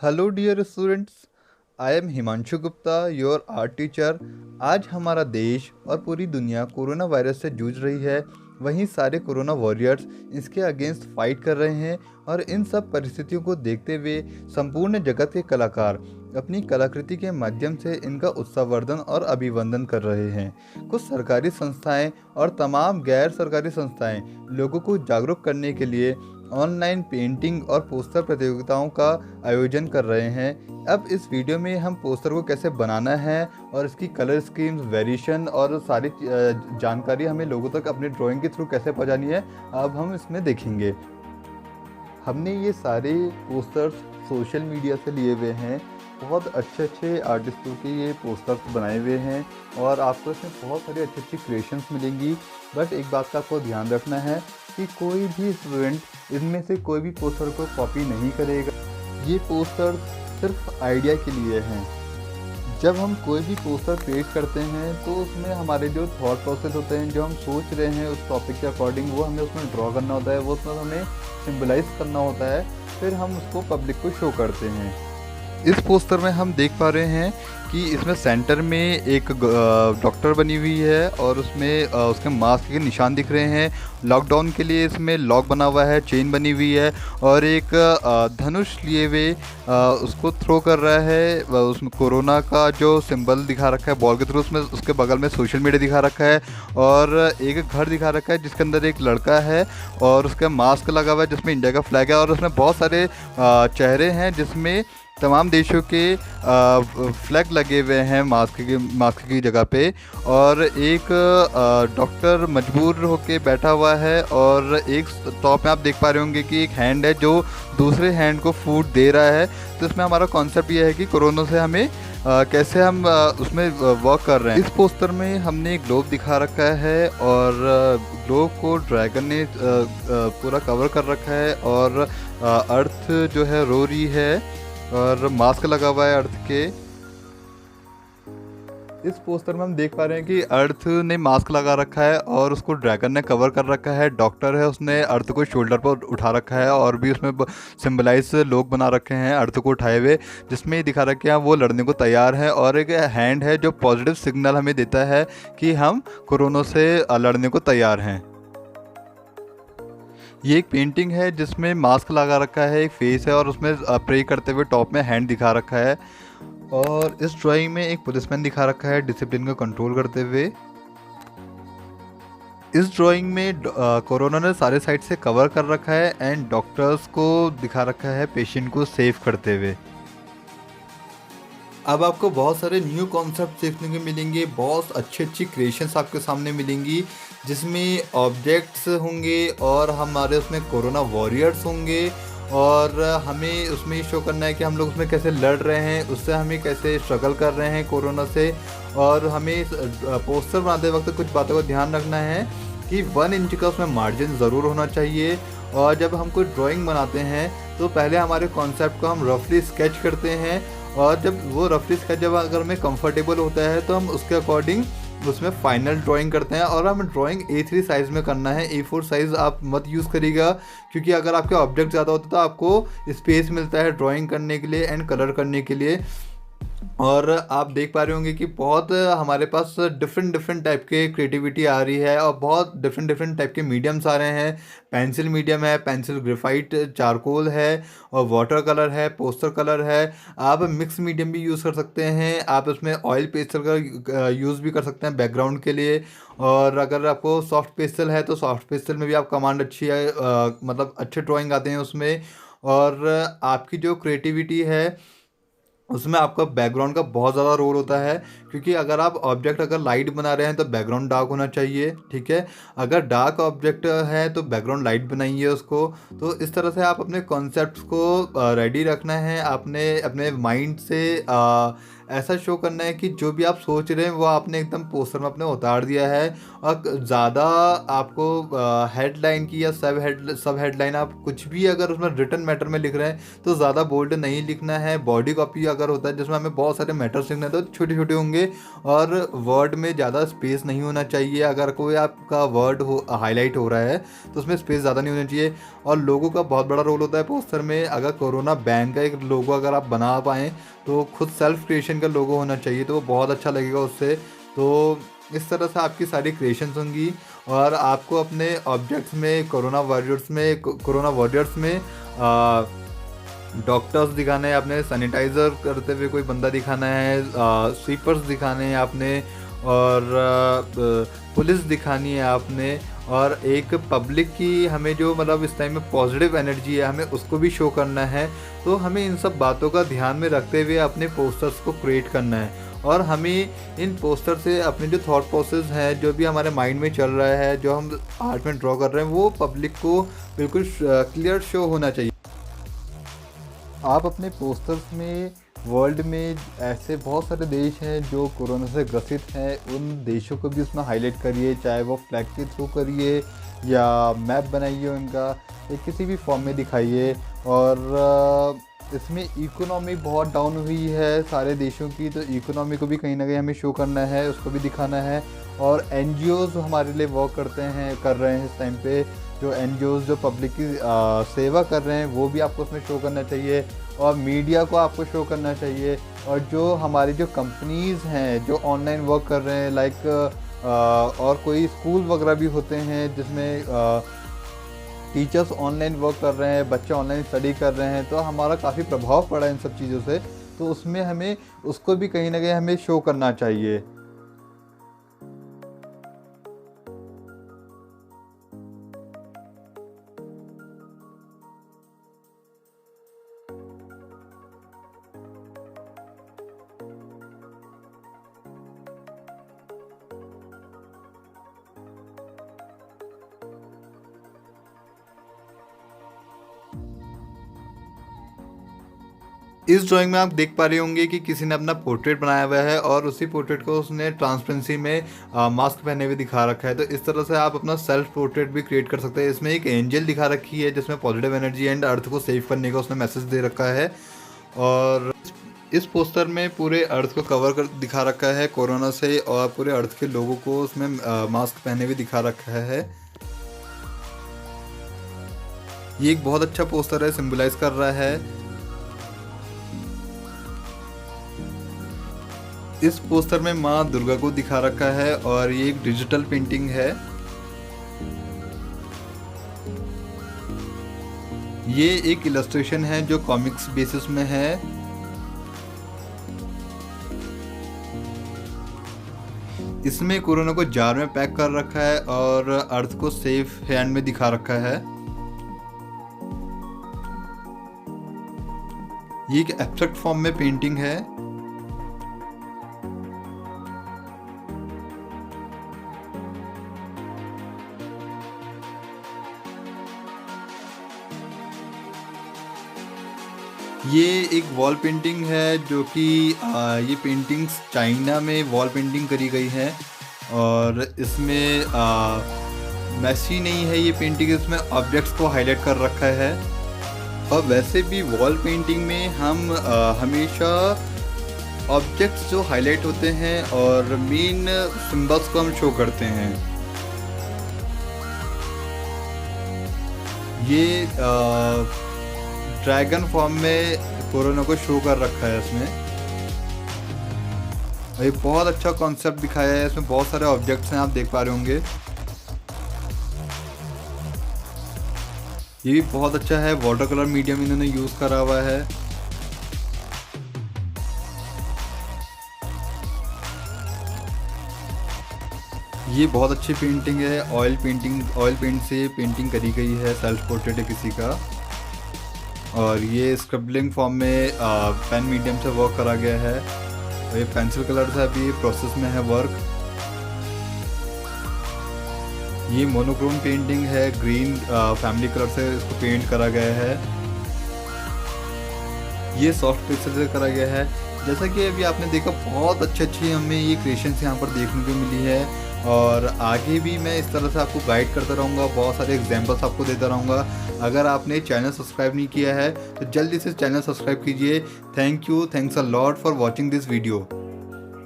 Hello dear students, I am Himanshu Gupta, your art teacher. आज हमारा देश और पूरी दुनिया कोरोना वायरस से जूझ रही है। वहीं सारे कोरोना वॉरियर्स इसके अगेंस्ट फाइट कर रहे हैं और इन सब परिस्थितियों को देखते हुए संपूर्ण जगत के कलाकार अपनी कलाकृति के माध्यम से इनका उत्साहवर्धन और अभिवंदन कर रहे हैं। कुछ सरकारी संस्थाएं और तमाम गैर सरकारी संस्थाएं लोगों को जागरूक करने के लिए ऑनलाइन पेंटिंग और पोस्टर प्रतियोगिताओं का आयोजन कर रहे हैं। अब इस वीडियो में हम पोस्टर को कैसे बनाना है और इसकी कलर स्कीम्स, वेरिएशन और सारी जानकारी हमें लोगों तक अपनी ड्राइंग के थ्रू कैसे पहुंचानी है, अब हम इसमें देखेंगे। हमने ये सारे पोस्टर्स सोशल मीडिया से लिए हुए हैं। बहुत अच्छे अच्छे आर्टिस्टों के ये पोस्टर्स बनाए हुए हैं और आपको इसमें बहुत सारी अच्छी अच्छी क्रिएशंस मिलेंगी। बट एक बात का आपको ध्यान रखना है कि कोई भी स्टूडेंट इनमें से कोई भी पोस्टर को कॉपी नहीं करेगा। ये पोस्टर सिर्फ आइडिया के लिए हैं। जब हम कोई भी पोस्टर क्रिएट करते हैं तो उसमें हमारे जो थॉट प्रोसेस होते हैं, जो हम सोच रहे हैं उस टॉपिक के अकॉर्डिंग, वो हमें उसमें ड्रॉ करना होता है, वो उसमें हमें सिंबलाइज करना होता है, फिर हम उसको पब्लिक को शो करते हैं। इस पोस्टर में हम देख पा रहे हैं कि इसमें सेंटर में एक डॉक्टर बनी हुई है और उसमें उसके मास्क के निशान दिख रहे हैं। लॉकडाउन के लिए इसमें लॉक बना हुआ है, चेन बनी हुई है और एक धनुष लिए हुए उसको थ्रो कर रहा है। उसमें कोरोना का जो सिंबल दिखा रखा है बॉल के थ्रू, उसमें उसके बगल में सोशल मीडिया दिखा रखा है और एक घर दिखा रखा है जिसके अंदर एक लड़का है और उसका मास्क लगा हुआ है जिसमें इंडिया का फ्लैग है और उसमें बहुत सारे चेहरे हैं जिसमें तमाम देशों के फ्लैग लगे हुए हैं मास्क की जगह पे। और एक डॉक्टर मजबूर होके बैठा हुआ है और एक टॉप में आप देख पा रहे होंगे कि एक हैंड है जो दूसरे हैंड को फूड दे रहा है। तो इसमें हमारा कॉन्सेप्ट ये है कि कोरोना से हमें कैसे हम उसमें वर्क कर रहे हैं। इस पोस्टर में हमने ग्लोब दिखा रखा है और ग्लोब को ड्रैगन ने पूरा कवर कर रखा है और अर्थ जो है रो रही है और मास्क लगा हुआ है अर्थ के। इस पोस्टर में हम देख पा रहे हैं कि अर्थ ने मास्क लगा रखा है और उसको ड्रैगन ने कवर कर रखा है। डॉक्टर है, उसने अर्थ को शोल्डर पर उठा रखा है और भी उसमें सिंबलाइज लोग बना रखे हैं अर्थ को उठाए हुए, जिसमें ये दिखा रखा है वो लड़ने को तैयार है। और एक हैंड है जो पॉजिटिव सिग्नल हमें देता है कि हम कोरोना से लड़ने को तैयार हैं। ये एक पेंटिंग है जिसमें मास्क लगा रखा है, एक फेस है और उसमें प्रे करते हुए टॉप में हैंड दिखा रखा है। और इस ड्राइंग में एक पुलिसमैन दिखा रखा है डिसिप्लिन को कंट्रोल करते हुए। इस ड्राइंग में कोरोना ने सारे साइड से कवर कर रखा है एंड डॉक्टर्स को दिखा रखा है पेशेंट को सेव करते हुए। अब आपको बहुत सारे न्यू कॉन्सेप्ट देखने को मिलेंगे, बहुत अच्छी अच्छी क्रिएशंस आपके सामने मिलेंगी जिसमें ऑब्जेक्ट्स होंगे और हमारे उसमें कोरोना वॉरियर्स होंगे और हमें उसमें शो करना है कि हम लोग उसमें कैसे लड़ रहे हैं, उससे हमें कैसे स्ट्रगल कर रहे हैं कोरोना से। और हमें पोस्टर बनाते वक्त कुछ बातों का ध्यान रखना है कि 1 इंच का उसमें मार्जिन ज़रूर होना चाहिए। और जब हम कोई ड्राइंग बनाते हैं तो पहले हमारे कॉन्सेप्ट को हम रफली स्केच करते हैं और जब वो रफली स्केच जब अगर हमें कंफर्टेबल होता है तो हम उसके अकॉर्डिंग उसमें फाइनल ड्राइंग करते हैं। और हमें ड्राइंग A3 साइज़ में करना है, A4 साइज़ आप मत यूज़ करिएगा क्योंकि अगर आपके ऑब्जेक्ट ज़्यादा होते तो आपको स्पेस मिलता है ड्राइंग करने के लिए एंड कलर करने के लिए। और आप देख पा रहे होंगे कि बहुत हमारे पास डिफरेंट डिफरेंट टाइप के क्रिएटिविटी आ रही है और बहुत डिफरेंट डिफरेंट टाइप के मीडियम्स आ रहे हैं। पेंसिल मीडियम है, पेंसिल ग्रेफाइट, चारकोल है और वाटर कलर है, पोस्टर कलर है। आप मिक्स मीडियम भी यूज़ कर सकते हैं, आप उसमें ऑयल पेस्टल का यूज़ भी कर सकते हैं बैकग्राउंड के लिए। और अगर आपको सॉफ्ट पेस्टल है तो सॉफ्ट पेस्टल में भी आप कमांड अच्छी है, मतलब अच्छे ड्राइंग आते हैं उसमें। और आपकी जो क्रिएटिविटी है उसमें आपका बैकग्राउंड का बहुत ज़्यादा रोल होता है क्योंकि अगर आप ऑब्जेक्ट अगर लाइट बना रहे हैं तो बैकग्राउंड डार्क होना चाहिए, ठीक है। अगर डार्क ऑब्जेक्ट है तो बैकग्राउंड लाइट बनाइए उसको। तो इस तरह से आप अपने कॉन्सेप्ट्स को रेडी रखना है, आपने अपने माइंड से ऐसा शो करना है कि जो भी आप सोच रहे हैं वो आपने एकदम पोस्टर में अपने उतार दिया है। और ज़्यादा आपको हेडलाइन की या सब हेडलाइन आप कुछ भी अगर उसमें रिटन मैटर में लिख रहे हैं तो ज़्यादा बोल्ड नहीं लिखना है। बॉडी कॉपी अगर होता है जिसमें हमें बहुत सारे मैटर्स लिखना है तो छोटे छोटे होंगे, और वर्ड में ज़्यादा स्पेस नहीं होना चाहिए। अगर कोई आपका वर्ड हो हाईलाइट हो रहा है तो उसमें स्पेस ज़्यादा नहीं होना चाहिए। और लोगों का बहुत बड़ा रोल होता है पोस्टर में। अगर कोरोना बैंक का एक लोगो अगर आप बना पाएँ तो खुद सेल्फ क्रिएशन का लोगो होना चाहिए, तो वो बहुत अच्छा लगेगा उससे। तो इस तरह से आपकी सारी क्रिएशंस होंगी, और आपको अपने ऑब्जेक्ट्स में कोरोना वॉरियर्स में डॉक्टर्स दिखाने हैं, आपने सैनिटाइज़र करते हुए कोई बंदा दिखाना है, स्वीपर्स दिखाने हैं आपने, और पुलिस दिखानी है आपने, और एक पब्लिक की हमें जो मतलब इस टाइम में पॉजिटिव एनर्जी है हमें उसको भी शो करना है। तो हमें इन सब बातों का ध्यान में रखते हुए अपने पोस्टर्स को क्रिएट करना है, और हमें इन पोस्टर से अपने जो थॉट प्रोसेस हैं, जो भी हमारे माइंड में चल रहा है, जो हम आर्ट में ड्रॉ कर रहे हैं, वो पब्लिक को बिल्कुल क्लियर शो होना चाहिए। आप अपने पोस्टर्स में वर्ल्ड में ऐसे बहुत सारे देश हैं जो कोरोना से ग्रसित हैं, उन देशों को भी उसमें हाईलाइट करिए, चाहे वो फ्लैग के थ्रू करिए या मैप बनाइए उनका, या किसी भी फॉर्म में दिखाइए। और इसमें इकोनॉमी बहुत डाउन हुई है सारे देशों की, तो इकोनॉमी को भी कहीं ना कहीं हमें शो करना है, उसको भी दिखाना है। और एनजीओज़ हमारे लिए वर्क कर रहे हैं इस टाइम पे, जो एनजीओज़ जो पब्लिक की सेवा कर रहे हैं वो भी आपको उसमें शो करना चाहिए, और मीडिया को आपको शो करना चाहिए। और जो हमारी जो कंपनीज़ हैं जो ऑनलाइन वर्क कर रहे हैं, लाइक और कोई स्कूल वगैरह भी होते हैं जिसमें टीचर्स ऑनलाइन वर्क कर रहे हैं, बच्चे ऑनलाइन स्टडी कर रहे हैं, तो हमारा काफ़ी प्रभाव पड़ा है इन सब चीज़ों से, तो उसमें हमें उसको भी कहीं ना कहीं हमें शो करना चाहिए। इस ड्राइंग में आप देख पा रहे होंगे कि किसी ने अपना पोर्ट्रेट बनाया हुआ है, और उसी पोर्ट्रेट को उसने ट्रांसपेरेंसी में मास्क पहने हुए दिखा रखा है। तो इस तरह से आप अपना सेल्फ पोर्ट्रेट भी क्रिएट कर सकते हैं। इसमें एक एंजल दिखा रखी है जिसमें पॉजिटिव एनर्जी एंड अर्थ को सेव करने का उसने मैसेज दे रखा है। और इस पोस्टर में पूरे अर्थ को कवर कर दिखा रखा है कोरोना से, और पूरे अर्थ के लोगों को उसमें मास्क पहने हुए दिखा रखा है। ये एक बहुत अच्छा पोस्टर है, सिंबलाइज कर रहा है। इस पोस्टर में माँ दुर्गा को दिखा रखा है, और ये एक डिजिटल पेंटिंग है। ये एक इलस्ट्रेशन है जो कॉमिक्स बेसिस में है। इसमें कोरोना को जार में पैक कर रखा है और अर्थ को सेफ हैंड में दिखा रखा है। ये एक एब्स्ट्रैक्ट फॉर्म में पेंटिंग है। ये एक वॉल पेंटिंग है जो कि ये पेंटिंग्स चाइना में वॉल पेंटिंग करी गई है, और इसमें मैसी नहीं है ये पेंटिंग, इसमें ऑब्जेक्ट्स को हाईलाइट कर रखा है। और वैसे भी वॉल पेंटिंग में हम हमेशा ऑब्जेक्ट्स जो हाईलाइट होते हैं और मेन सिंबल्स को हम शो करते हैं। ये ड्रैगन फॉर्म में कोरोना को शो कर रखा है इसमें। ये बहुत अच्छा कॉन्सेप्ट दिखाया है, इसमें बहुत सारे ऑब्जेक्ट्स हैं, आप देख पा रहे होंगे। ये भी बहुत अच्छा है, वाटर कलर मीडियम इन्होंने यूज़ करा हुआ है। ये बहुत अच्छी पेंटिंग है, ऑयल पेंट से पेंटिंग करी गई है, सेल्फ पोर्ट्रेट है किसी का। और ये स्क्रबलिंग फॉर्म में पेन मीडियम से वर्क करा गया है, और ये पेंसिल कलर से अभी प्रोसेस में है वर्क। ये मोनोक्रोम पेंटिंग है, ग्रीन फैमिली कलर से इसको पेंट करा गया है। ये सॉफ्ट पिक्सल से करा गया है। जैसा कि अभी आपने देखा, बहुत अच्छी हमें ये क्रिएशंस यहाँ पर देखने को मिली है, और आगे भी मैं इस तरह से आपको गाइड करता रहूँगा, बहुत सारे एग्जांपल्स आपको देता रहूँगा। अगर आपने चैनल सब्सक्राइब नहीं किया है तो जल्दी से चैनल सब्सक्राइब कीजिए। Thank you, thanks a lot for watching this video.